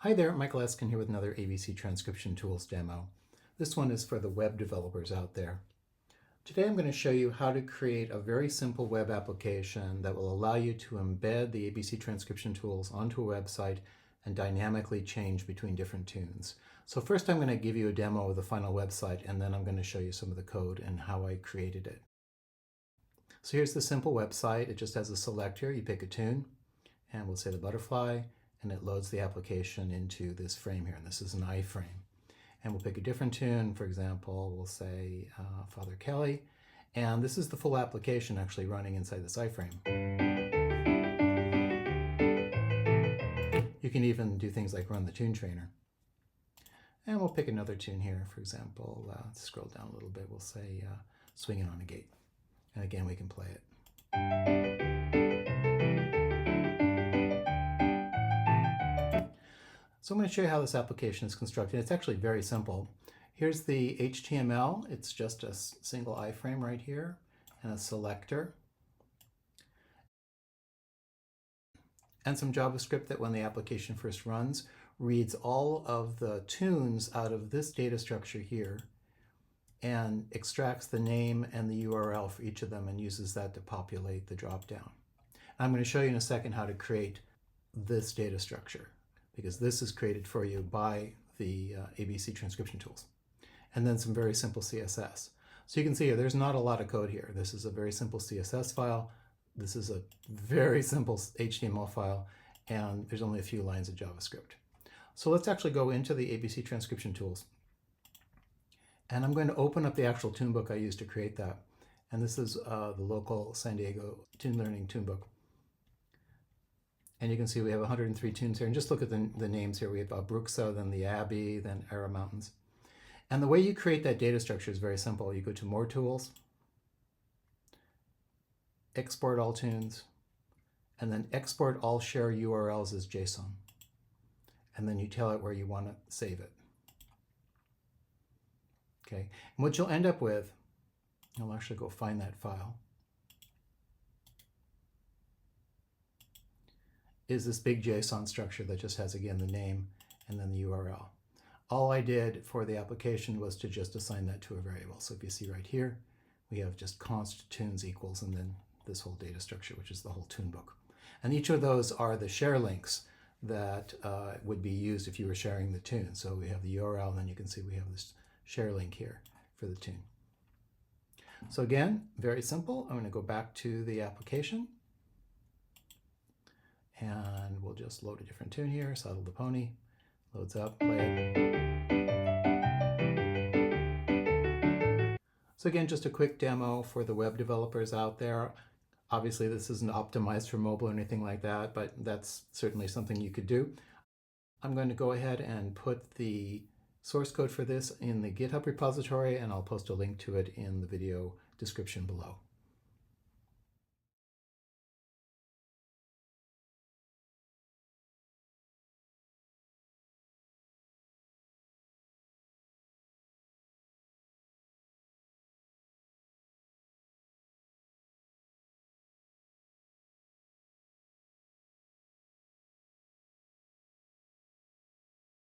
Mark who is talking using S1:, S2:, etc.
S1: Hi there, Michael Eskin here with another ABC Transcription Tools demo. This one is for the web developers out there. Today I'm going to show you how to create a very simple web application that will allow you to embed the ABC Transcription Tools onto a website and dynamically change between different tunes. So first I'm going to give you a demo of the final website, and then I'm going to show you some of the code and how I created it. So here's the simple website. It just has a selector. You pick a tune, and we'll say the butterfly, and it loads the application into this frame here, and this is an iFrame. And we'll pick a different tune. For example, we'll say Father Kelly, and this is the full application actually running inside this iFrame. You can even do things like run the tune trainer. And we'll pick another tune here. For example, let's scroll down a little bit. We'll say Swinging on a Gate. And again, we can play it. So I'm going to show you how this application is constructed. It's actually very simple. Here's the HTML. It's just a single iframe right here and a selector. And some JavaScript that when the application first runs, reads all of the tunes out of this data structure here and extracts the name and the URL for each of them and uses that to populate the dropdown. I'm going to show you in a second how to create this data structure, because this is created for you by the ABC Transcription Tools. And then some very simple CSS. So you can see here, there's not a lot of code here. This is a very simple CSS file. This is a very simple HTML file, and there's only a few lines of JavaScript. So let's actually go into the ABC Transcription Tools. And I'm going to open up the actual tunebook I used to create that. And this is the local San Diego Tune Learning tunebook. And you can see we have 103 tunes here. And just look at the names here. We have Bruxa, then the Abbey, then Ara Mountains. And the way you create that data structure is very simple. You go to More Tools, Export All Tunes, and then Export All Share URLs as JSON. And then you tell it where you want to save it. Okay, and what you'll end up with, I'll actually go find that file, is this big JSON structure that just has, again, the name and then the URL. All I did for the application was to just assign that to a variable. So if you see right here, we have just const tunes equals and then this whole data structure, which is the whole tunebook. And each of those are the share links that would be used if you were sharing the tune. So we have the URL, and then you can see we have this share link here for the tune. So again, very simple. I'm going to go back to the application. And we'll just load a different tune here. Saddle the Pony. Loads up, play it. So again, just a quick demo for the web developers out there. Obviously, this isn't optimized for mobile or anything like that, but that's certainly something you could do. I'm going to go ahead and put the source code for this in the GitHub repository, and I'll post a link to it in the video description below.